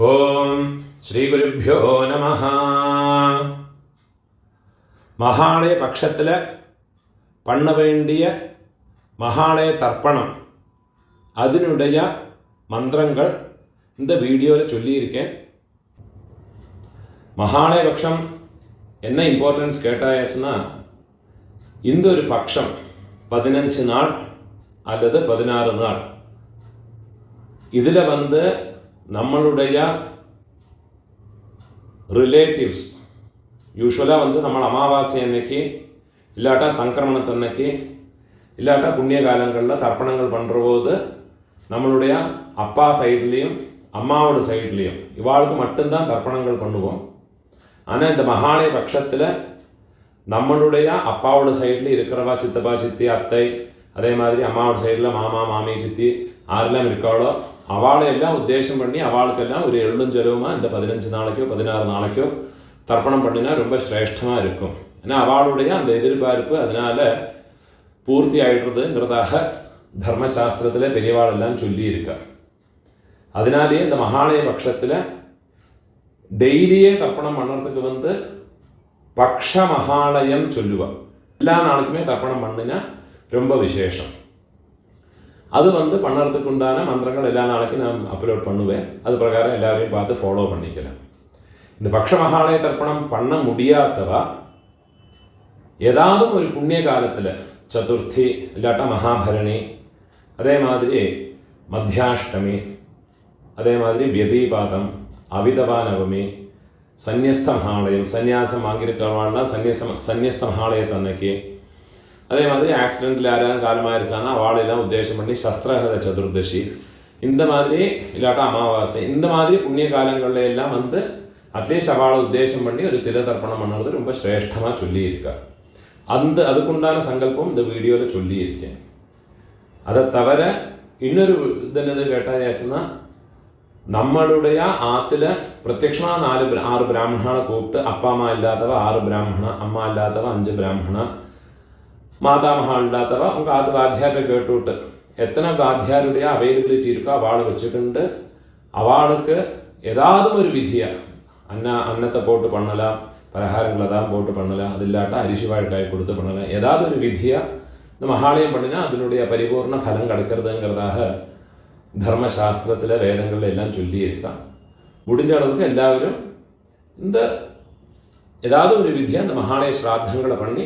ஓம் ஸ்ரீ குருப்யோ நமஹ. மகாலய பட்சத்தில் பண்ண வேண்டிய மகாலய தர்ப்பணம் அதனுடைய மந்திரங்கள் இந்த வீடியோவில் சொல்லியிருக்கேன். மகாலய பட்சம் என்ன இம்பார்ட்டன்ஸ் கேட்டாச்சுன்னா, இந்த ஒரு பட்சம் 15 நாள் அல்லது 16 நாள் இதில் நம்மளுடைய ரிலேட்டிவ்ஸ் யூஸ்வலாக நம்ம அமாவாசை அன்னைக்கு இல்லாட்டா சங்கிரமணத்தன்னைக்கு இல்லாட்டா புண்ணிய காலங்களில் தர்ப்பணங்கள் பண்ணுற போது நம்மளுடைய அப்பா சைட்லேயும் அம்மாவோட சைட்லேயும் இவாளுக்கு மட்டும்தான் தர்ப்பணங்கள் பண்ணுவோம். ஆனால் இந்த மகாலய பட்சத்தில் நம்மளுடைய அப்பாவோட சைடில் இருக்கிறவா சித்தப்பா சித்தி அத்தை, அதே மாதிரி அம்மாவோட சைடில் மாமா மாமி சித்தி யாரெல்லாம் இருக்காளோ அவளையெல்லாம் உத்தேசம் பண்ணி அவளுக்கெல்லாம் ஒரு எழுஞ்செலவுமா இந்த 15 நாளைக்கோ 16 நாளைக்கோ தர்ப்பணம் பண்ணினா ரொம்ப சிரேஷ்டமாக இருக்கும். ஏன்னா அவளுடைய அந்த எதிர்பார்ப்பு அதனால் பூர்த்தி ஆகிடுறதுங்கிறதாக தர்மசாஸ்திரத்தில் பெரியவாளெல்லாம் சொல்லியிருக்கா. அதனாலேயே இந்த மகாலய பட்சத்தில் டெய்லியே தர்ப்பணம் பண்ணுறதுக்கு பக்ஷ மகாலயம் சொல்லுவாள். எல்லா நாளுக்குமே தர்ப்பணம் பண்ணினா ரொம்ப விசேஷம். அது பண்ணுறதுக்கு உண்டான மந்திரங்கள் எல்லா நாளைக்கும் நான் அப்லோட் பண்ணுவேன். அது பிரகாரம் எல்லாரையும் பார்த்து ஃபாலோ பண்ணிக்கலாம். இந்த பக்ஷ மகாலய தர்ப்பணம் பண்ண முடியாதவா ஏதாவது ஒரு புண்ணிய காலத்தில் சதுர்த்தி இல்லாட்டா மகாபரணி, அதே மாதிரி மத்தியாஷ்டமி, அதே மாதிரி வியதீபாதம், அவிதவா நவமி, சந்நியஸ்த மகாலயம் சந்நியாசம் வாங்கியிருக்கிறவாள்னா சந்நியஸ்த மகாலயத்தை அன்னைக்கு, அதே மாதிரி ஆக்சிடென்ட்டில் யாராவது காலமாக இருக்காங்கன்னா அவளையெல்லாம் உத்தேசம் பண்ணி சஸ்திரஹத சதுர்தசி, இந்த மாதிரி இல்லாட்டா அமாவாசை, இந்த மாதிரி புண்ணிய காலங்கள்ல எல்லாம் அட்லீஸ்ட் அவளை உத்தேசம் பண்ணி ஒரு தில தர்ப்பணம் பண்ணுறது ரொம்ப சிரேஷ்டமாக சொல்லியிருக்கா. அதுக்குண்டான சங்கல்பம் இந்த வீடியோவில் சொல்லியிருக்கேன். அதை தவிர இன்னொரு என்னது கேட்டாச்சுன்னா, நம்மளுடைய ஆற்றுல பிரத்யட்சமாக 6 பிராமணனை கூப்பிட்டு அப்பா அம்மா இல்லாதவ 6 பிராமணா, அம்மா இல்லாதவ 5 பிராமணா, மாதாமகா இல்லாதவ உங்கள் ஆற்று வாத்தியார்கிட்ட கேட்டுவிட்டு எத்தனை வாத்தியாருடைய அவைலபிலிட்டி இருக்கோ அவளை வச்சுக்கிண்டு அவளுக்கு ஏதாவது ஒரு விதியாக அன்னத்தை போட்டு பண்ணலாம், பலகாரங்களை தான் போட்டு பண்ணலாம், அது இல்லாட்டா அரிசி வாழைக்காய் கொடுத்து பண்ணலாம், ஏதாவது ஒரு விதியாக இந்த மகாலயம் பண்ணினா அதனுடைய பரிபூர்ண பலம் கிடைக்கிறதுங்கிறதாக தர்மசாஸ்திரத்தில் வேதங்களில் எல்லாம் சொல்லியிருக்கான். முடிஞ்ச அளவுக்கு எல்லாரும் இந்த ஏதாவது ஒரு விதியாக இந்த மகாலய ஸ்ராத்தங்களை பண்ணி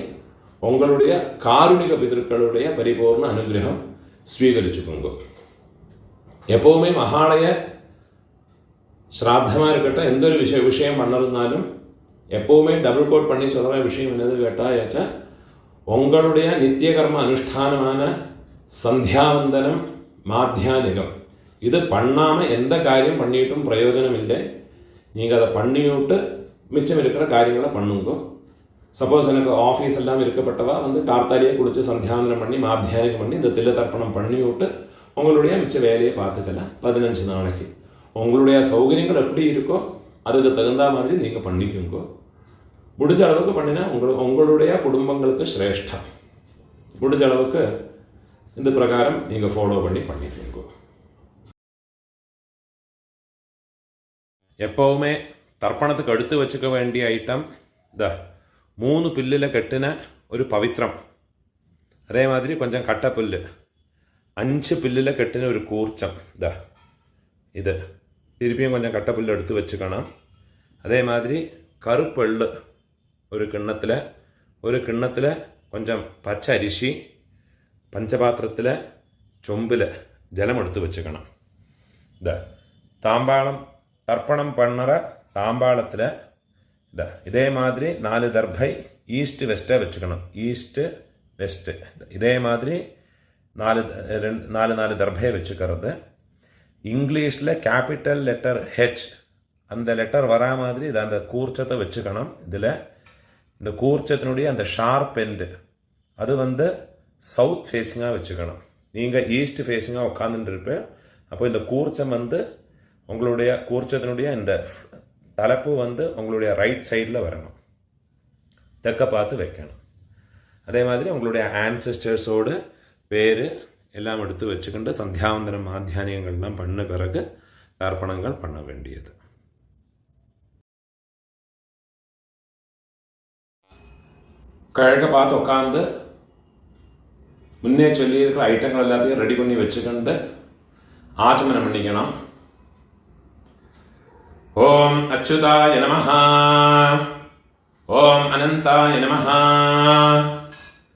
உங்களுடைய காருணிக பிதர்களுடைய பரிபூர்ண அனுகிரகம் ஸ்வீகரிச்சுக்கோங்க. எப்போவுமே மகாலய ஸ்ராத்தமாக இருக்கட்டும், எந்த ஒரு விஷயம் பண்ணதுனாலும் எப்போவுமே டபுள் கோட் பண்ணி சொல்கிற விஷயம் என்னது கேட்டால், உங்களுடைய நித்திய கர்ம அனுஷ்டானமான சந்தியாவந்தனம் மாத்தியானிகம் இது பண்ணாமல் எந்த காரியம் பண்ணிட்டும் பிரயோஜனம் இல்லை. நீங்கள் அதை பண்ணிவிட்டு மிச்சம் இருக்கிற காரியங்களை பண்ணுங்க. சப்போஸ் எனக்கு ஆஃபீஸ் எல்லாம் இருக்கப்பட்டவா கார்த்தாலியே குடித்து சந்தியாவந்தனம் பண்ணி மாத்தியானிகம் பண்ணி இந்த தில தர்ப்பணம் பண்ணி விட்டு உங்களுடைய மிச்ச வேலையை பார்த்துக்கலாம். 15 நாளைக்கு உங்களுடைய சௌகரியங்கள் எப்படி இருக்கோ அதுக்கு தகுந்த மாதிரி நீங்கள் பண்ணிக்கோங்க. முடிஞ்ச அளவுக்கு பண்ணினா உங்களுடைய குடும்பங்களுக்கு சிரேஷ்டம். முடிஞ்ச அளவுக்கு இந்த பிரகாரம் நீங்கள் ஃபாலோ பண்ணிக்கோங்க. எப்போவுமே தர்ப்பணத்துக்கு எடுத்து வச்சுக்க வேண்டிய ஐட்டம் 3 பில்லில் கட்டின ஒரு பவித்திரம், அதே மாதிரி கொஞ்சம் கட்டப்புல்லு, 5 பில்லில் கட்டின ஒரு கூர்ச்சம், இது திருப்பியும் கொஞ்சம் கட்டப்புல்லு எடுத்து வச்சுக்கணும். அதே மாதிரி கருப்பெள்ளு ஒரு கிண்ணத்தில் கொஞ்சம் பச்சை அரிசி, பஞ்சபாத்திரத்தில் சொம்பில் ஜலம் எடுத்து வச்சுக்கணும். தாம்பாளம் தர்ப்பணம் பண்ணுற தாம்பாளத்தில் இதே மாதிரி 4 தர்பை ஈஸ்ட் வெஸ்ட்டை வச்சுக்கணும். ஈஸ்ட்டு வெஸ்ட்டு இதே மாதிரி 4 தர்பையை வச்சுக்கிறது. இங்கிலீஷில் கேபிட்டல் லெட்டர் ஹெச் அந்த லெட்டர் வரா மாதிரி அந்த கூர்ச்சத்தை வச்சுக்கணும். இதில் இந்த கூர்ச்சத்தினுடைய அந்த ஷார்ப் எண்டு அது சவுத் ஃபேஸிங்காக வச்சுக்கணும். நீங்கள் ஈஸ்ட் ஃபேஸிங்காக உட்காந்துட்டு இருப்பேன். அப்போ இந்த கூர்ச்சம் உங்களுடைய கூர்ச்சத்தினுடைய இந்த தலைப்பு உங்களுடைய ரைட் சைடில் வரணும், தெற்க பார்த்து வைக்கணும். அதே மாதிரி உங்களுடைய ஆன்செஸ்டர்ஸோடு பேர் எல்லாம் எடுத்து வச்சுக்கிண்டு சந்தியாவந்தனம் மாத்தியானியங்கள்லாம் பண்ண பிறகு தர்ப்பணங்கள் பண்ண வேண்டியது. கிழக்க பார்த்து உட்காந்து முன்னே சொல்லியிருக்கிற ஐட்டங்கள் எல்லாத்தையும் ரெடி பண்ணி வச்சுக்கொண்டு ஆச்சமனம் பண்ணிக்கணும். ஓம் அச்சுதாய நமஹ, ஓம் அனந்தாய நமஹ,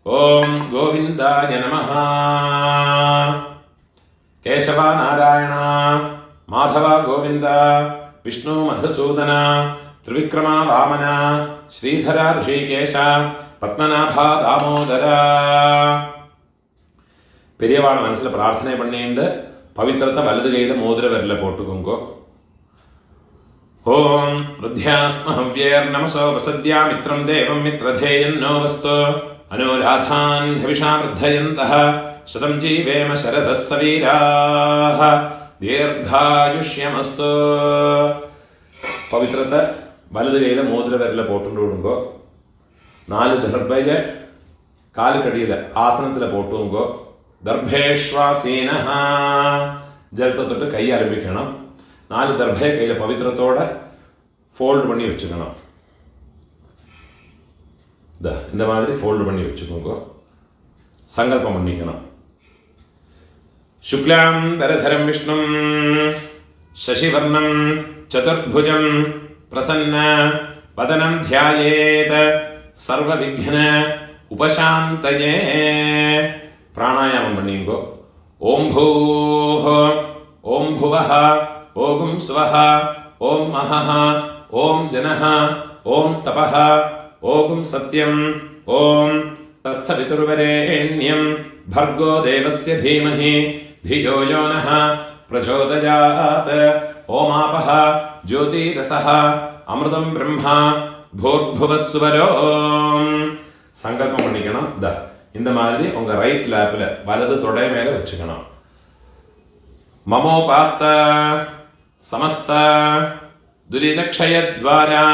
ஓம் கோவிந்தாய நமஹ. கேசவ நாராயண மாதவ கோவிந்த விஷ்ணு மதுசூதன த்ரிவிக்ரம வாமன ஸ்ரீதர ரிஷிகேஷ பத்மநாப தாமோதர. பெரியவான மனசில் பிரார்த்தனை பண்ணிட்டு பவித்திரத்தை வலது கையில் மோதிர விரல போட்டுக்கோங்கோ. ஓம் ருத்யாஸ்மஹவ்யேர் நமசோ வசத்யா மித்ரம் தேவம் மித்ரதேயன்னோ வஸ்து அனுராதான் ஹவிஷா வர்தயந்தः சதம் ஜீவேம சரதः சவீராः தீர்காயுஷ்யமஸ்து. பவித்திரத்தை வலது கையில் மோதிர விரல போட்டு விடுங்கோ. 4 தர்பையை காலுக்கடியில் ஆசனத்தில் போட்டுங்கோ. தர்பேஷ்வாசீனஹ, ஜலத்தை தொட்டு கை ஆரம்பிக்கணும். 4 தர்பையை கையில் பவித்திரத்தோட ஃபோல்டு பண்ணி வச்சுக்கணும். இந்த மாதிரி ஃபோல்டு பண்ணி வச்சுக்கோங்க. சங்கல்பம் பண்ணிக்கணும். சுக்லாம் தரதரம் விஷ்ணும் சசிவர்ணம் சதுர்புஜம் பிரசன்ன வதனம் தியாயேத் சர்வ விக்ன உபசாந்தயே. பிராணாயாமம் பண்ணிங்கோ. ஓம் பூஹ ஓம் புவஹ ஓம் ஸ்வஹ ஓம் மஹஹ ஓம் ஜனஹ ஓம் தபஹ ஓம் சத்யம் ஓம் தத்சவிதுர்வரேண்யம் भर्गो देवस्य धीमहि धियो यो नः प्रचोदयात्. ओमापः ज्योतिरसः अमृतं ब्रह्मा भूर्भुवस्वरो. சங்கல்பம் பண்ணிக்கணும். இந்த மாதிரி உங்க ரைட் லேப்ல வலது தொடை மேல வச்சுக்கணும். மமோபாத்த சமஸ்த துரிதக்ஷயத்வாரா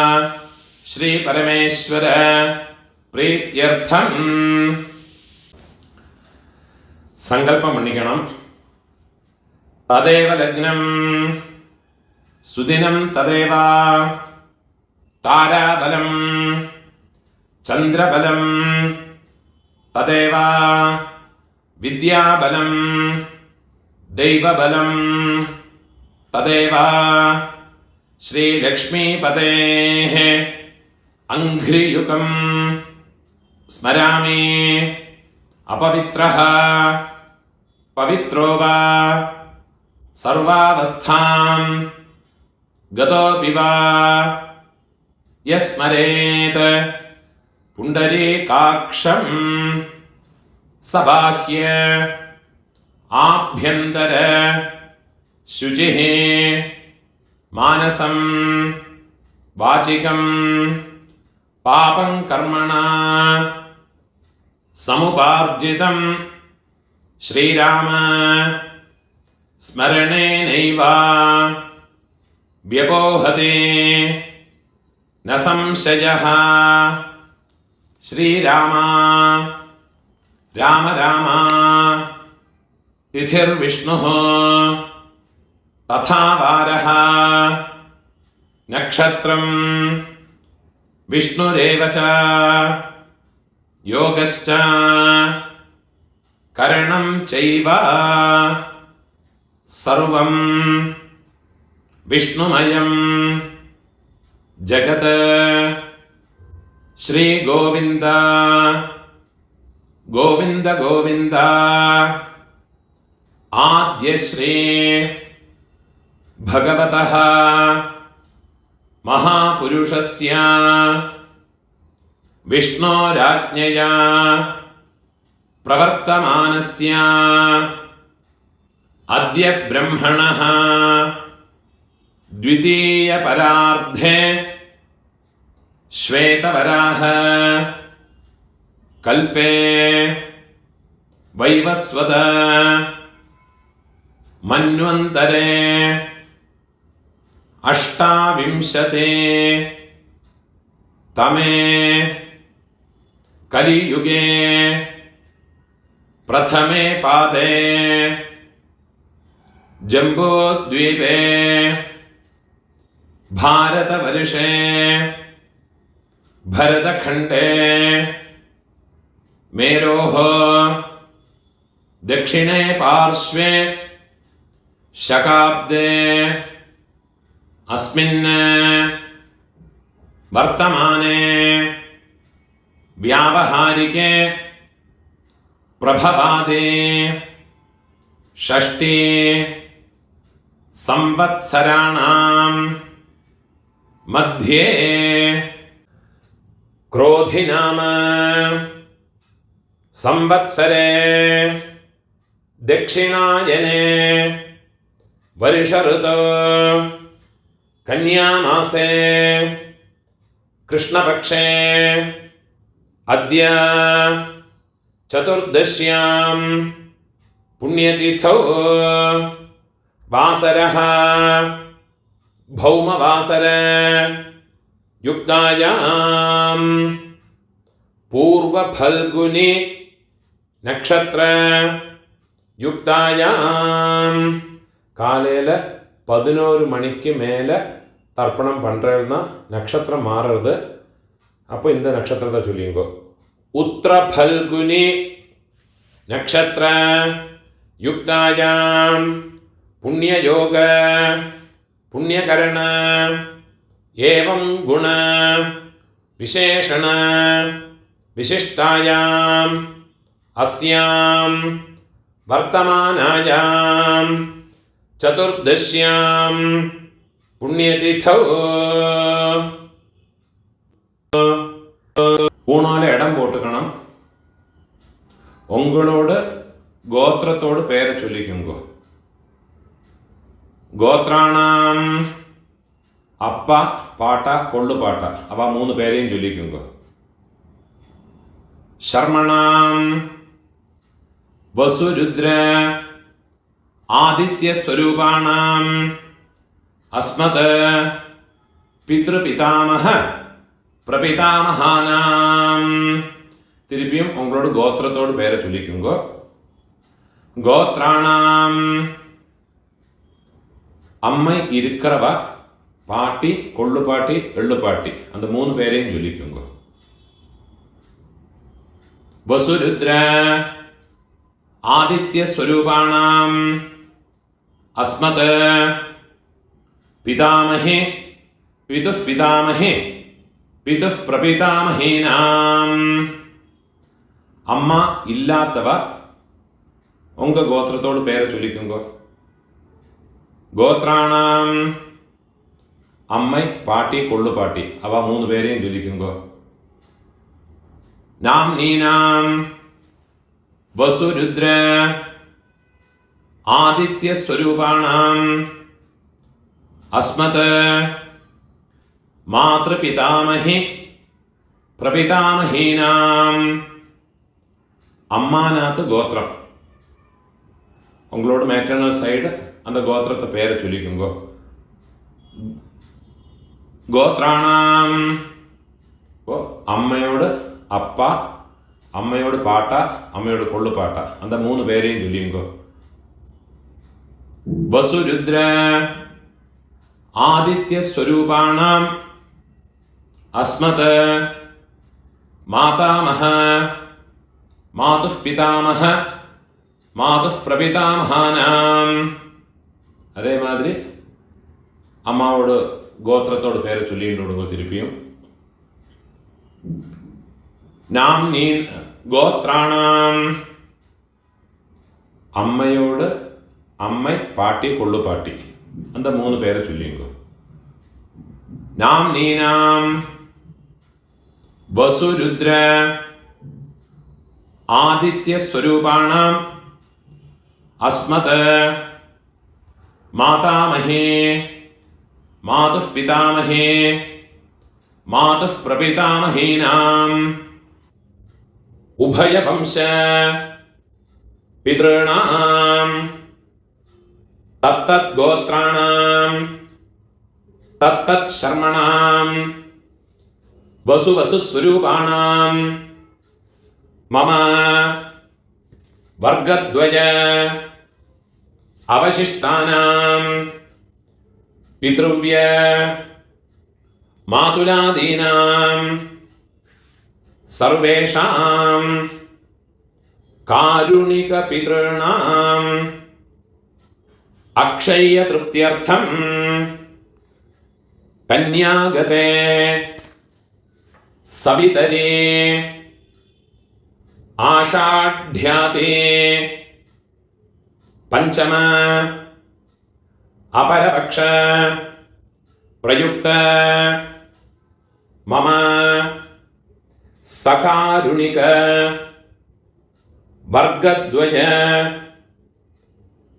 ஸ்ரீ பரமேஸ்வர பிரீத்யர்த்தம். சங்கல்பம் பண்ணிக்கணும். ததேவ லக்னம் சுதினம் ததேவ தாராபலம் சந்திரபலம் ததேவ வித்யாபலம் தெய்வபலம் ததேவ ஸ்ரீலக்ஷ்மீபதேः அங்க்ரியுகம் ஸ்மராமி. अपवित्रः पवित्रो वा सर्वावस्थां गतोऽपि वा यस्मरेत् पुण्डरीकाक्षं स बाह्य आभ्यन्तर शुचिः मानसं वाचिकं पापं कर्मणा समुपार्जितं श्रीराम स्मरणेनैव व्यपोहते न संशयः. श्रीराम राम राम तिथिर्विष्णुः तथा वारः नक्षत्रं विष्णुरेव च योगश्च करणं चैव सर्वं विष्णुमयं जगत्. श्री गोविंद गोविंद गोविंद आद्य श्री भगवतः महापुरुषस्य विष्णोराज्ञया प्रवर्तमानस्य अद्य ब्रह्मणः द्वितीयपरार्धे श्वेतवराह कल्पे वैवस्वत मन्वन्तरे अष्टाविंशते तमे कलियुगे प्रथमे पादे जम्बूद्वीपे भारतवर्षे भरतखण्डे मेरोः दक्षिणे पार्श्वे शकाब्दे अस्मिन् वर्तमाने व्यावहारिके प्रभवादे षष्ठी संवत्सराणां मध्ये क्रोधि नाम संवत्सरे दक्षिणायने वर्ष ऋतौ कन्यामासे कृष्णपक्षे अद्य चतुर्दश्यां पुण्यतिथौ वासरः भौमवासर युक्तायां पूर्वफल्गुनि नक्षत्र युक्तायां காலையில் 11 மணிக்கு மேலே தர்ப்பணம் பண்ணுறதுனா நட்சத்திரம் மாறுறது. அப்போ இந்த நட்சத்திரத்தை சொல்லிங்கோ. உத்திர பல்குனி நட்சத்திர யுக்தாயாம் புண்ணியயோக புண்ணியகரண ஏவம் குண விசேஷண விசிஷ்டாயாம் அஸ்யாம் வர்த்தமானாயாம் சதுர்தஷ்யாம் புண்ணியதிதௌ ஊனால இடம் போட்டுக்கணும். உங்களோட கோத்திரத்தோடு பேரை சொல்லிக்குங்கோ. கோத்ராணாம் அப்பா பாட்டா கொள்ளு பாட்டா அவ 3 பேரையும் சொல்லிக்குங்கோ. சர்மணாம் வசுருத்ர ஆதித்ய ஸ்வரூபாணாம் அஸ்மத் பித்ருபிதாமஹ பிரபிதாமஹானாம். திருப்பியும் உங்களோட கோத்திரத்தோடு பேரை சொல்லிக்குங்கோ. கோத்ராணாம் அம்மை இருக்கிறவ பாட்டி கொள்ளு பாட்டி எள்ளு பாட்டி அந்த 3 பேரையும் சொல்லிக்குங்கோ. வசுருத்ர ஆதித்ய ஸ்வரூபாணாம் அஸ்மத் பிதாமஹே பிதுஸ் பிதாமஹே பிதுஸ் பிரபிதாமஹீனாம். அம்மா இல்லாதவ உங்க கோத்திரத்தோடு பேரை சொல்லிக்குங்கோ. கோத்ராணாம் அம்மை பாட்டி கொள்ளு பாட்டி அவ 3 பேரையும் சொல்லிக்குங்கோ. நாம் நீனாம் வசுருத்ர ஆதித்ய ஸ்வரூபாணாம் அஸ்மத் மாத்ருபிதாமஹி பிரபிதாமஹீனாம். அம்மாநாத்து கோத்திரம் உங்களோட மேட்டர்னல் சைடு அந்த கோத்திரத்தை பேரை சொல்லிக்குங்கோ. கோத்ராணாம் அம்மையோட அப்பா அம்மையோட பாட்டா அம்மையோட கொள்ளு பாட்டா அந்த 3 பேரையும் சொல்லிங்கோ. வசுருத்ர ஆதித்ய ஸ்வரூபாணாம் அஸ்மத் மாதாமஹ மாதுः பிதாமஹ மாதுः பிரபிதாமஹானாம். அதே மாதிரி அம்மாவோட கோத்திரத்தோட பேரை சொல்லிட்டு விடுங்க. திருப்பியும் நாம் நீ கோத்ராணாம் அம்மையோட அம்மை பாட்டி கொள்ளு பாட்டி அந்த 3 பேரை சொல்லிங்கோ. நாம் நீனாம் வசுருத்ர ஆதித்ய ஸ்வரூபாணாம் அஸ்மத் மாதாமஹே மாதுः பிதாமஹே மாதுः பிரபிதாமஹீனாம். உபயவம்ச பித்ருணாம் தத்தத் கோத்ராணாம் தத்தத் சர்மணாம் வசு வசு ஸ்வரூபாணாம் மம வர்க்கத்வய அவசிஷ்டானாம் பித்ருவ்ய மாதுலாதீனாம் சர்வேஷாம் കാരുണിക പിതॄണാം അക്ഷയ തൃപ്ത്യർത്ഥം കന്യാഗതേ സവിതരേ ആഷാഢ്യാതേ പഞ്ചമ അപരപക്ഷ പ്രയുക്ത മമ സകാരുണിക വർഗദ്വയ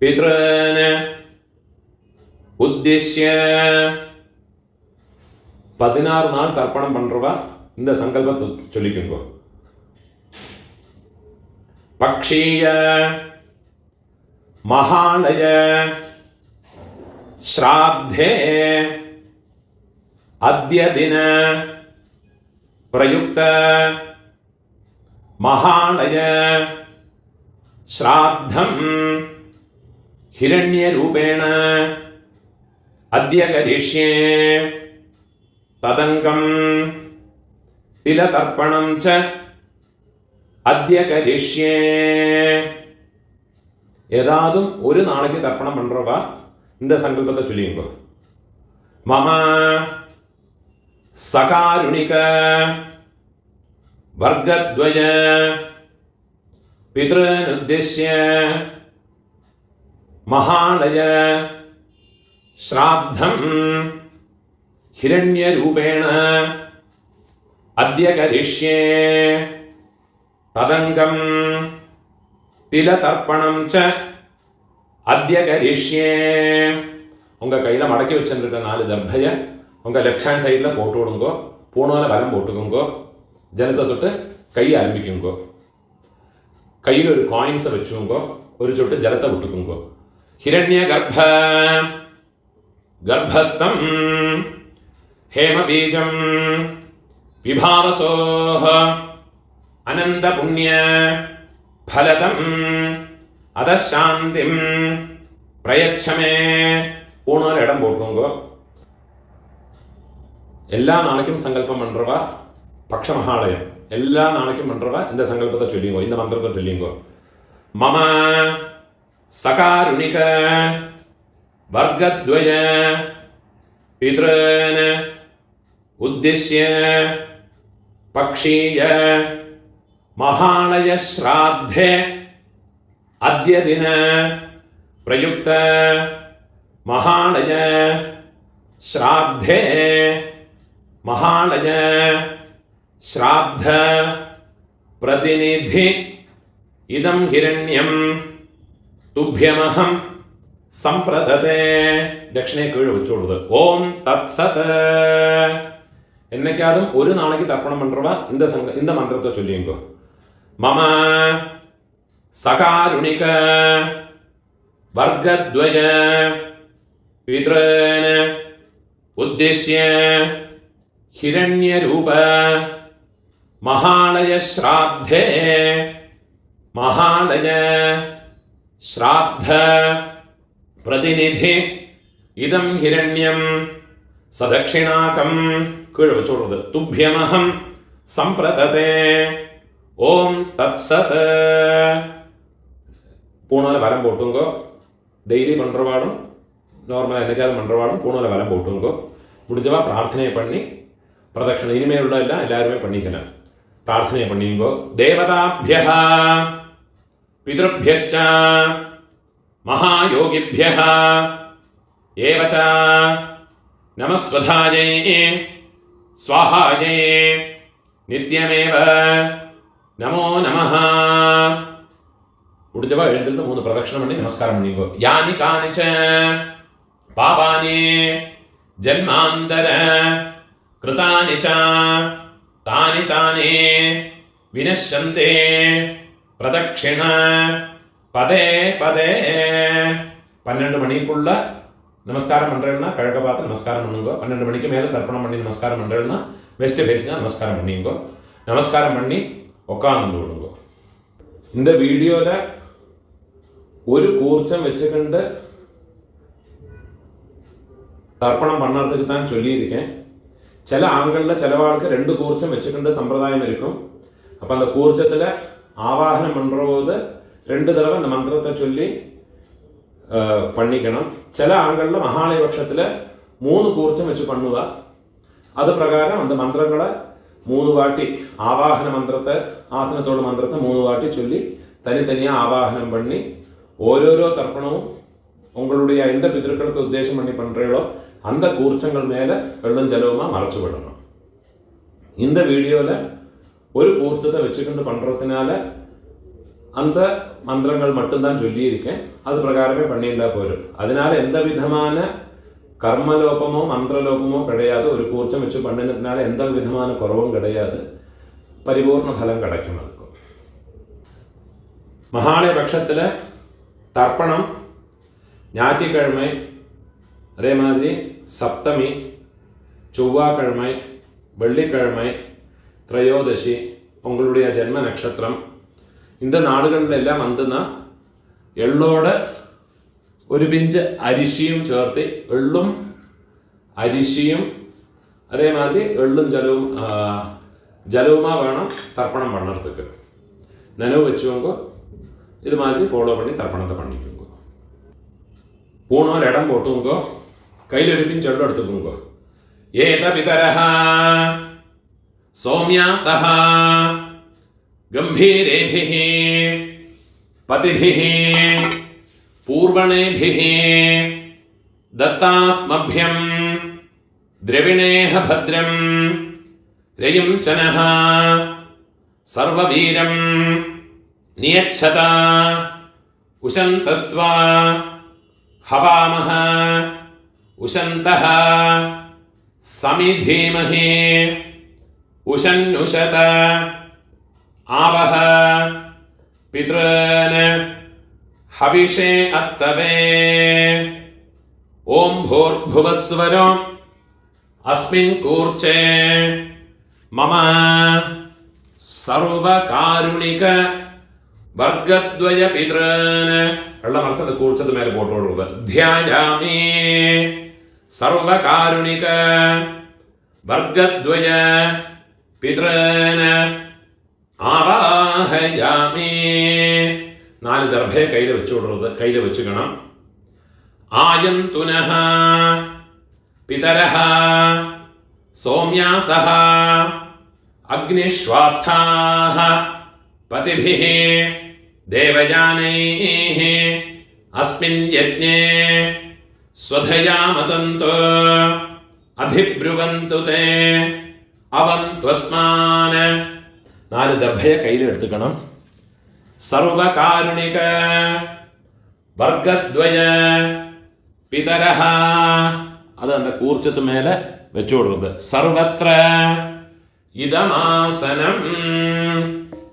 പിതॄൻ ഉദ്ദേശ്യ 16 நாள் தர்ப்பணம் பண்றவா இந்த சங்கல்பத்தை சொல்லிக்கோங்க. பக்ஷீய மகாலய ஸ்ராத்தே அத்ய தின பிரயுக்த மகாலய ஸ்ராத்தம் ஹிரண்ய ரூபேண அத்ய கரிஷ்யே ததங்கம் திலதர்ப்பணம் ச அத்ய கரிஷ்யே. ஏதாதும் ஒரு நாளைக்கு தர்ப்பணம் பண்றவா இந்த சங்கல்பத்தை சொல்லிங்கோ. மம சகாருணிக வர்கத்வய பித்ருன் உத்தேஷ்ய மகாலய ஸ்ராத்தம் ஹிரண்ய ரூபேண அத்ய கரிஷ்யே ததங்கம் திலதர்ப்பணம் ச அத்ய கரிஷ்யே. உங்க கையில மடக்கி வச்சிருக்க 4 தர்பைய உங்க லெஃப்ட் ஹேண்ட் சைட்ல போட்டு விடுங்கோ. பூணால வலம் போட்டுக்குங்கோ. ஜலத்தை தொட்டு கையை ஆரம்பிக்குங்கோ. கையில் ஒரு காயின்ஸை வச்சுங்கோ. ஒரு சொட்டு ஜலத்தை விட்டுக்குங்கோ. ஹிரண்ய கர்ப்பஸ்தம் ஹேம பீஜம் விபாவசோஹ அனந்த புண்ணிய ஃபலதம் அதசாந்திம் பிரயச்சமே. பூணால இடம் போட்டுங்கோ. எல்லா நாளைக்கும் சங்கல்பம் பண்றவா பக்ஷ மகாலயம் எல்லா நாளைக்கும் பண்றவா இந்த சங்கல்பத்தை சொல்லிங்கோ. இந்த மந்திரத்தை சொல்லிங்கோ. மம சகாருணிக வர்கத்வய பித்ருன் உத்தேஷ்ய பக்ஷீய மகாலய ஸ்ராத்தே அத்ய தின பிரயுக்த மகாலய ஸ்ராத்தே மகாலய ஸ்ராத்த பிரதிநிதி இதம் ஹிரண்யம் துப்யமஹம் சம்பிரததே. தட்சிணை கீழே வச்சு விடுது. ஓம் தத் சத். என்னைக்காதும் ஒரு நாளைக்கு தர்ப்பணம் பண்றவா இந்த மந்திரத்தை சொல்லிங்கோ. மம சகாருணிக வர்கத்வய பித்ருன் உத்தேஷ்ய ஹிரண்ய ரூப மகாலய ஸ்ராத்தே மகாலய ஸ்ராத்த பிரதிநிதி இதம் ஹிரண்யம் சதக்ஷிணாகம் கீழே வச்சு விடுறது. துப்யமஹம் சம்பிரததே. ஓம் தத் சத். பூணால வரம் போட்டுங்கோ. டெய்லி பண்றவாடும் நார்மலாக என்னைக்காவது பண்றவாடும் பூணால வரம் போட்டுங்கோ. முடிஞ்சவா பிரார்த்தனை பண்ணி பிரதட்சணை இனிமேல் உள்ள எல்லாம் எல்லாருமே பண்ணிக்கலாம். பிரார்த்தனை பண்ணிங்கோ. தேவதாபியः பித்ருभ्यश्च महायोगिभ्यः एव च नमस्वधायै स्वाहायै नित्यमेव नमो नमः. முடிஞ்சவா எழுந்திருந்து 3 பிரதட்சணம் பண்ணி நமஸ்காரம் பண்ணிங்கோ. யானி கானிச்ச பாபானி ஜன்மாந்தர கிருதானி ச தானி தானி வினஷ்யந்தே பிரதட்சிண பதே பதே. 12 மணிக்குள்ள நமஸ்காரம் பண்றேன்னா கிழக்க பார்த்து நமஸ்காரம் பண்ணுங்க. 12 மணிக்கு மேலே தர்ப்பணம் பண்ணி நமஸ்காரம் பண்றேன்னா வெஸ்ட் ஃபேஸ்னா நமஸ்காரம் பண்ணிங்கோ. நமஸ்காரம் பண்ணி உட்காந்து விடுங்கோ. இந்த வீடியோவில் ஒரு கூர்ச்சம் வச்சுக்கிண்டு தர்ப்பணம் பண்ணுறதுக்கு தான் சொல்லியிருக்கேன். சில ஆண்களில் சிலவாளுக்கு 2 கூர்ச்சம் வச்சுக்கிண்டு சம்பிரதாயம் இருக்கும். அப்போ அந்த கூர்ச்சத்தில் ஆவாகனம் பண்ணுற போது 2 தடவை அந்த மந்திரத்தை சொல்லி பண்ணிக்கணும். சில ஆண்களில் மகாலய பட்சத்தில் 3 கூர்ச்சம் வச்சு பண்ணுவா. அது பிரகாரம் அந்த மந்திரங்களை 3 வாட்டி ஆவாகன மந்திரத்தை, ஆசனத்தோட மந்திரத்தை 3 வாட்டி சொல்லி தனித்தனியாக ஆவாகனம் பண்ணி ஓரோரோ தர்ப்பணமும் உங்களுடைய எந்த பிதர்களுக்கு உத்தேசம் பண்ணி பண்ணுறீங்களோ அந்த கூர்ச்சங்கள் மேலே வெள்ளம் ஜலவுமாக மறைச்சு விடணும். இந்த வீடியோவில் ஒரு கூர்ச்சத்தை வச்சுக்கிட்டு பண்ணுறதுனால அந்த மந்திரங்கள் மட்டும்தான் சொல்லியிருக்கேன். அது பிரகாரமே பண்ணிட்டா போயிடும். அதனால எந்த விதமான கர்மலோபமோ மந்திரலோபமோ கிடையாது. ஒரு கூர்ச்சம் வச்சு பண்ணினதுனால எந்த விதமான குறவும் கிடையாது. பரிபூர்ண பலம் கிடைக்கும். அதுக்கும் மகாலய பட்சத்தில் தர்ப்பணம் ஞாயிற்றுக்கிழமை, அதே மாதிரி சப்தமி, செவ்வாய்க்கிழமை, வெள்ளிக்கிழமை, திரையோதசி, உங்களுடைய ஜென்ம நட்சத்திரம், இந்த നാളുകളിലെല്ലാം വന്നുന്ന എള്ളോട് ഒരു പിഞ്ച് അരിശിയും ചേർത്ത് എള്ളും അരിശിയും അതേമാതിരി എള്ളും ജലവുമാ വേണം തർപ്പണം പണ്ണறதுக்கு. നനവ് വെച്ചുകൊണ്ട് ഇത് മാതിരി ഫോളോ பண்ணி തർപ്പണത്തെ பண்ணிக்கோங்க. പൂണോൽ ഇടം പോട്ടുങ്കോ, കയ്യിലൊരു പിഞ്ച് എള്ളം എടുത്തുക്കോങ്കോ. ഏത പിതരഃ സൗമ്യാസഃ ഗംഭീരേഭിഃ പതിഭിഃ പൂർവണേഭിഃ ദത്താസ്മഭ്യം ദ്രവിണേഹ ഭദ്രം രയും ചനഃ സർവവീരം നിയച്ഛത ഉശന്തസ്ത്വാ ഹവാമഹ ഉശന്തഃ സമിധീമഹി ഉശന്നുശത ആവഹ പിതॄൻ ഹവിഷേ അത്തവേ. ഓം ഭൂർഭുവസ്വരോ അസ്മിൻ കൂർച്ചേ മമ സർവകാരുണിക വർഗദ്വയ പിതॄൻ. വെള്ളം മറിച്ചത് കൂർച്ചത് മേലെ പോട്ടോടുള്ളത്. ധ്യായാമി സർവകാരുണിക വർഗദ്വയ പിതॄൻ ആവാഹയാമി. 4 ദർഭയെ കയ്യിൽ വെച്ചുകൊടുക്കുന്നത്, കയ്യിൽ വെച്ചുക്കണം. ആയന്തുനഃ പിതരഃ സൗമ്യാസഃ അഗ്നിശ്വാത്ഥാഃ പതിഭിഃ ദേവയാനൈഃ അസ്മിൻ യജ്ഞേ സ്വധയാമതന്തു അധിബ്രുവന്തു തേ അവന്ത്വസ്മാൻ. 4 ദർഭയെ കയ്യിലെടുത്തുക്കണം. സർവകാരുണിക വർഗദ്വയ പിതരഃ, അത് அந்த കൂർച്ചത്ത് മേലെ വെച്ചു കൊടുക്കുന്നത്. സർവത്ര ഇദമാസനം.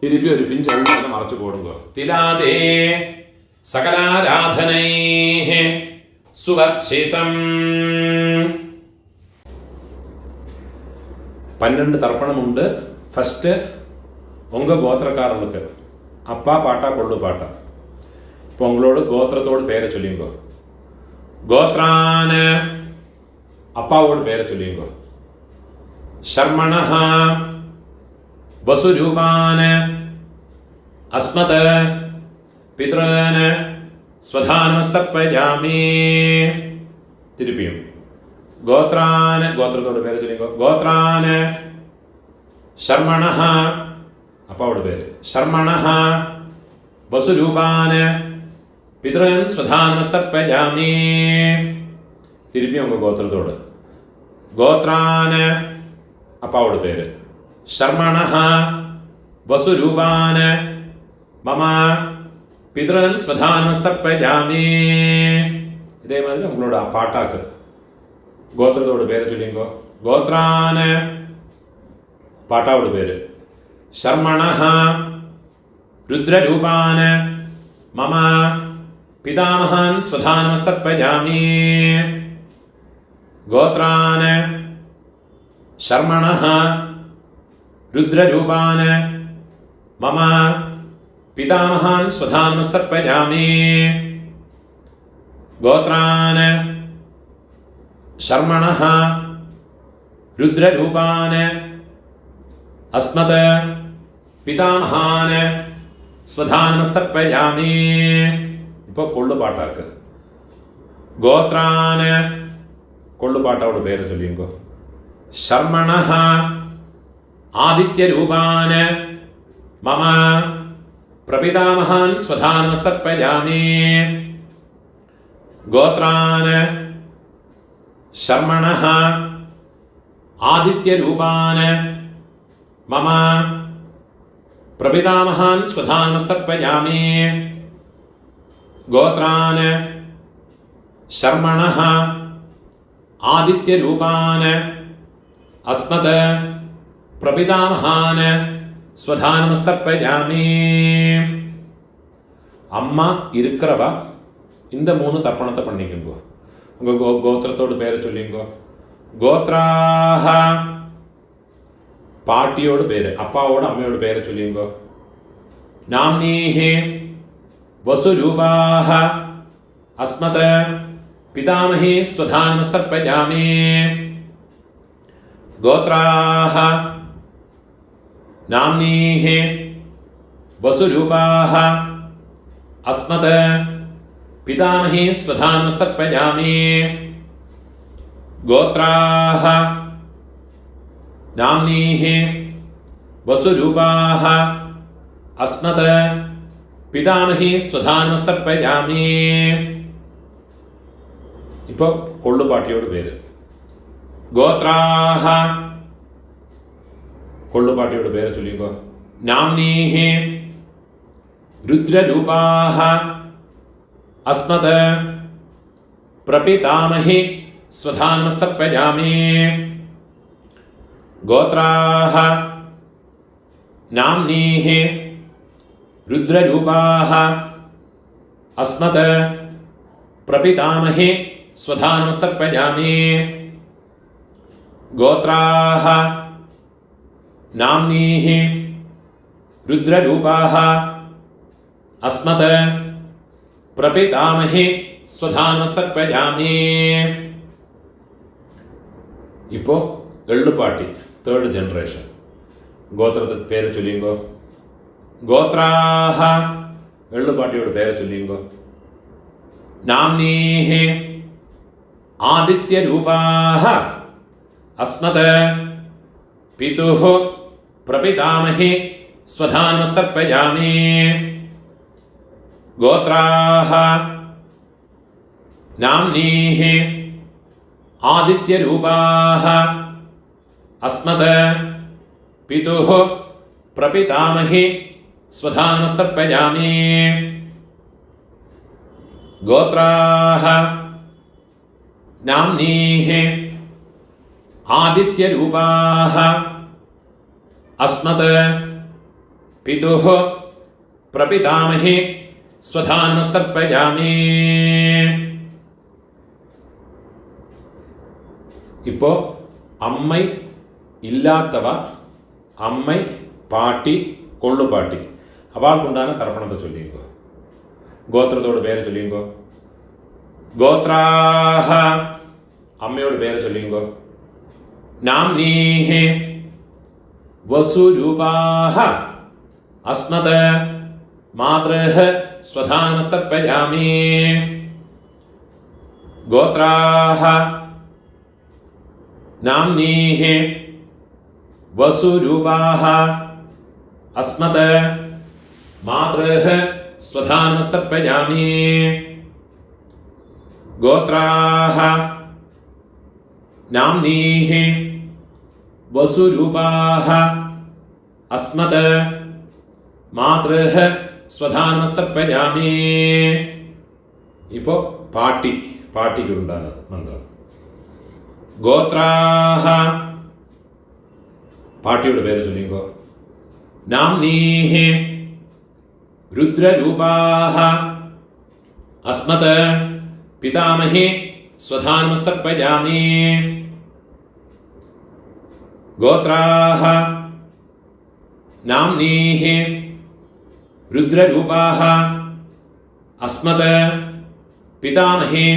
തിരുപ്പി ഒരു പിഞ്ച് എണ്ണ മറച്ചു കൊടുക്കുക. തിലാദേ സകലാരാധനൈഃ സുവർച്ചിതം. 12 தர்ப்பணமுண்டு. ஃபஸ்ட்டு உங்கள் கோத்திரக்காரனுக்கு அப்பா பாட்டா கொள்ளு பாட்டா. இப்போ உங்களோட கோத்திரத்தோடு பேரை சொல்லிங்கோ. கோத்ரான அப்பாவோட பேரை சொல்லிங்கோ. ஷர்மணஹ வசுரூபான அஸ்மத பித்ரான ஸ்வதானமஸ்தர்ப்பயாமி. திருப்பியும் கோத்ரான, கோத்திரத்தோட பேரை சொல்லிங்கோ. கோத்ரான ஷர்மணஹ, அப்பாவோட பேரு. ஷர்மணஹ வசுரூபான பிதரன் ஸ்வதானமஸ்தர்ப்பயாமி. திருப்பி உங்க கோத்திரத்தோடு. கோத்ரான அப்பாவோட பேரு. ஷர்மணஹ வசுரூபான மம பிதரன் ஸ்வதானமஸ்தர்ப்பயாமி. இதே மாதிரி உங்களோட பாட்டாக்கு கோத்திரத்தோட பேரை சொல்லிங்கோ. கோத்ரான பாட்டாவோட பேரு. ஷர்மணஹ ருத்ரரூபான மம பிதாமஹான் ஸ்வதானமஸ்தர்ப்பயாமி. கோத்ரான ஷர்மணஹ ருத்ரரூபான மம பிதாமஹான் ஸ்வதானமஸ்தர்ப்பயாமி. கோத்ரான ஷர்மணஹ ருத்ரரூபான அஸ்மத பிதாமஹான் സ്വധാനമസ്തർപ്പയാമി. ഇപ്പോൾ കൊള്ളുപാട്ടാക്ക്. ഗോത്രാന് കൊള്ളുപാട്ടോട് പേര് ചൊല്ലിങ്കോ. ശർമ്മണഃ ആദിത്യരൂപാന് മമ പ്രപിതാമഹാൻ സ്വധാനമസ്തർപ്പയാമി. ഗോത്രാന് ശർമ്മണഃ ആദിത്യരൂപാന് മമ പ്രപിതാമഹാൻ സ്വധാനമസ്തർപ്പയാമി. ഗോത്രാന് ശർമ്മണഃ ആദിത്യരൂപാന് അസ്മത് പ്രപിതാമഹാന് സ്വധാനമസ്തർപ്പയാമി. அம்மா இருக்கிறவா இந்த 3 தர்ப்பணத்தை பண்ணிக்கோங்க. உங்கள் கோத்திரத்தோடு பேரை சொல்லிங்கோ. கோத்ராஹ பாட்டியோட பேர், அப்பாவோட அம்மையோட பேரை சொல்லிங்கோ. நாம்னீஹே வசுரூபாஹ அஸ்மத பிதாமஹே ஸ்வதானமஸ்தர்ப்பயாமி. கோத்ராஹ நாம்னீஹே வசுரூபாஹ அஸ்மத பிதாமஹே ஸ்வதானமஸ்தர்ப்பயாமி. கோத்ராஹ நாம்னீஹே வசுரூபாஹ அஸ்மத பிதாமஹே ஸ்வதானமஸ்தர்ப்பயாமி. இப்போ கொள்ளுப்பாட்டியோட பேரு. கோத்ராஹ கொள்ளுப்பாட்டியோட பேரை சொல்லிக்கோ. நாம்னீஹே ருத்ரரூபாஹ அஸ்மத பிரபிதாமஹே ஸ்வதானமஸ்தர்ப்பயாமி. கோத்ராஹ நாம்னீஹே ருத்ரரூபாஹ அஸ்மத பிரபிதாமஹே ஸ்வதானமஸ்தர்ப்பயாமி. கோத்ராஹ நாம்னீஹே ருத்ரரூபாஹ அஸ்மத பிரபிதாமஹே ஸ்வதானமஸ்தர்ப்பயாமி. இப்போ எள்ளுப்பாட்டி தேர்ட் ஜெனரேஷன். கோத்திரத்துக்கு பேரை சொல்லிங்கோ. கோத்ராஹ எள்ளுப்பாட்டியோட பேரை சொல்லிங்கோ. நாம்னீஹே ஆதித்யரூபாஹ அஸ்மத பிதுஹ பிரபிதாமஹே ஸ்வதானமஸ்தர்ப்பயாமி. கோத்ராஹ நாம்னீஹே ஆதித்யரூபாஹ அஸ்மத பிதுஹ பிரபிதாமஹே ஸ்வதானமஸ்தர்ப்பயாமி. கோத்ராஹ நாம்னீஹே ஆதித்யரூபாஹ அஸ்மத பிதுஹ பிரபிதாமஹே ஸ்வதானமஸ்தர்ப்பயாமி. இப்போ அம்மை இல்லாதவ, அம்மை பாட்டி கொள்ளுப்பாட்டி அவளுக்குண்டான தர்ப்பணத்தை சொல்லிங்கோ. கோத்திரத்தோட பேரை சொல்லிங்கோ. கோத்ராஹ அம்மையோட பேரை சொல்லிங்கோ. நாம்னீஹே வசுரூபாஹ அஸ்மத மாத்ருஹ ஸ்வதானமஸ்தர்ப்பயாமி. கோத்ராஹ நாம்னீஹே வசுரூபாஹ அஸ்மத மாத்ருஹ ஸ்வதானமஸ்தர்ப்பயாமி. கோத்ராஹ நாம்னீஹே வசுரூபாஹ அஸ்மத மாத்ருஹ ஸ்வதானமஸ்தர்ப்பயாமி. இப்போ பாட்டிக்கு உண்டான மந்திரம். கோத்ராஹ பாட்டியோட பேரை சொல்லிங்கோ. நாம்னீஹே ருத்ரரூபாஹ அஸ்மத பிதாமஹே ஸ்வதானமஸ்தர்ப்பயாமி. கோத்ராஹ நாம்னீஹே ருத்ரரூபாஹ அஸ்மத பிதாமஹே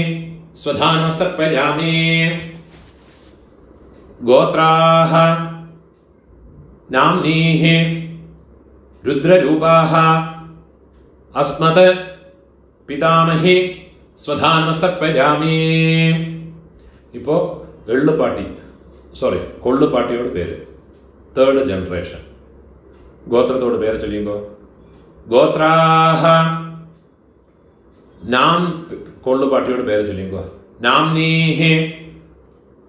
ஸ்வதானமஸ்தர்ப்பயாமி. கோத்ராஹ நாம்னீஹே ருத்ரரூபாஹ അസ്മത് പിതാമഹി സ്വധാനമസ്തർപ്പയാമി. ഇപ്പോൾ കൊള്ളുപാട്ടിയോട് പേര്, 3rd ജനറേഷൻ. ഗോത്രത്തോട് പേര് ചൊല്ലിയുമ്പോൾ ഗോത്രാഹ. നാം കൊള്ളുപാട്ടിയോട് പേര് ചൊല്ലിയുമ്പോൾ നാംനീഹി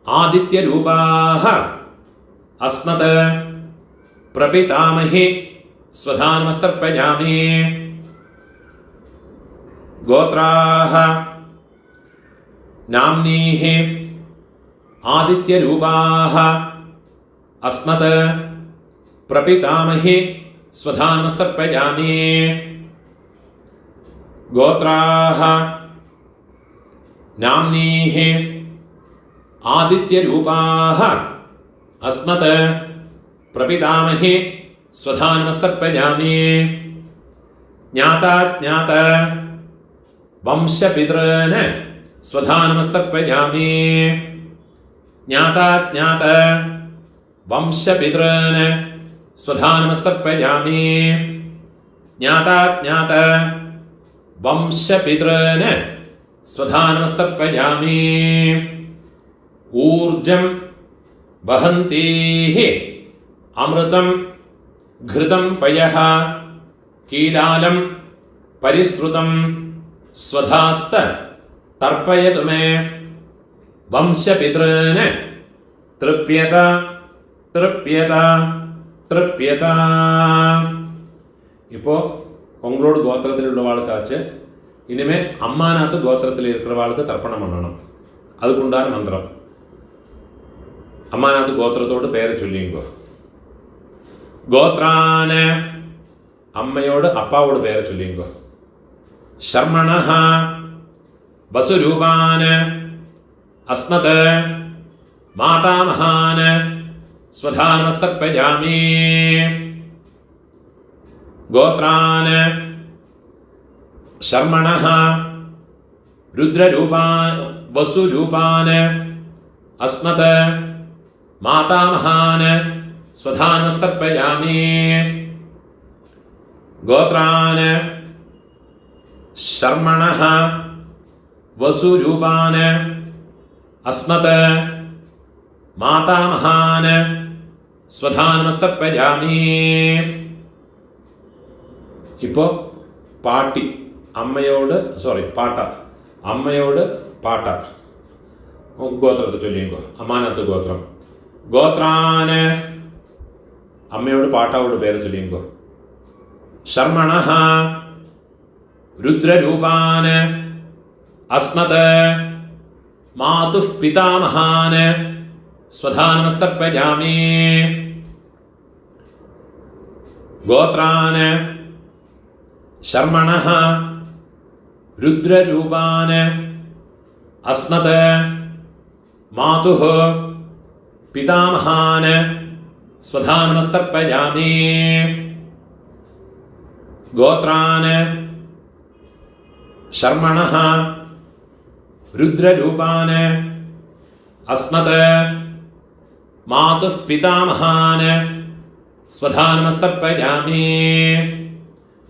ആദിത്യരൂപാഹ അസ്മത് പ്രപിതാമഹി സ്വധാനമസ്തർപ്പയാമി. ഗോത്രാഹ നാംനീഹി ആദിത്യരൂപാഹ അസ്മത് പ്രപിതാമഹി സ്വധാനമസ്തർപ്പയാമി. ഗോത്രാഹ നാംനീഹി ആദിത്യരൂപാഹ അസ്മത് പ്രപിതാമഹി സ്വധാനമസ്തർപ്പയാമി. ജ്ഞാതാജ്ഞാത വംശപിതॄന് സ്വധാനമസ്തർപ്പയാമി. ജ്ഞാതാജ്ഞാത വംശപിതॄന് സ്വധാനമസ്തർപ്പയാമി. ജ്ഞാതാജ്ഞാത വംശപിതॄന് സ്വധാനമസ്തർപ്പയാമി. ഊർജം വഹന്തീഃ അമൃതം ഘൃതം പയഃ കീലാലം പരിശ്രുതം സ്വധാസ്ത തർപ്പയതു മേ. വംശപിതॄന് തൃപ്യത തൃപ്യത തൃപ്യത. இப்போ உங்களோட கோத்திரத்தில் உள்ளவாளுக்காச்சு இனிமே அம்மாநாத்து கோத்திரத்தில் இருக்கிறவாளுக்கு தர்ப்பணம் பண்ணணும். அதுக்குண்டான மந்திரம். അമ്മാനാത്ത് ഗോത്രത്തോട് പേര് ചൊല്ലിയുമ്പോ ഗോത്രാന് അമ്മയോട് അപ്പാവോട് പേര് ചൊല്ലിയുമ്പോ ശർമ്മണഃ വസുരൂപാന് അസ്മത് മാതാമഹാന് സ്വധാനമസ്തർപ്പയാമി. ഗോത്രാന് ശർമ്മണഃ രുദ്രരൂപാൻ വസുരൂപാന് അസ്മത് മാതാമഹാന് സ്വധാനമസ്തർപ്പയാമി. ഗോത്രാന് ശർമ്മണഃ വസുരൂപാന് അസ്മത് മാതാമഹാന് സ്വധാനമസ്തർപ്പയാമി. ഇപ്പോൾ പാട്ടി അമ്മയോട് പാട്ട ഗോത്രത്തെ ചൊല്ലിക്കോ. അമ്മാനത്ത് ഗോത്രം. ഗോത്രാന് അമ്മയോട് പാട്ടാവോട് പേര് ചൊല്ലിക്കോ. ശർമ്മണഃ രുദ്രരൂപാന് അസ്മത് മാതുഃ പിതാമഹാന് സ്വധാനമസ്തർപ്പയാമി. ഗോത്രാന് ശർമ്മണഃ രുദ്രരൂപാന് അസ്മത് മാതുഃ പിതാമഹാന് സ്വധാനമസ്തർപ്പയാമി. ഗോത്രാന് ശർമ്മണഃ രുദ്രരൂപാന് അസ്മത് മാതുഃ പിതാമഹാന് സ്വധാനമസ്തർപ്പയാമി.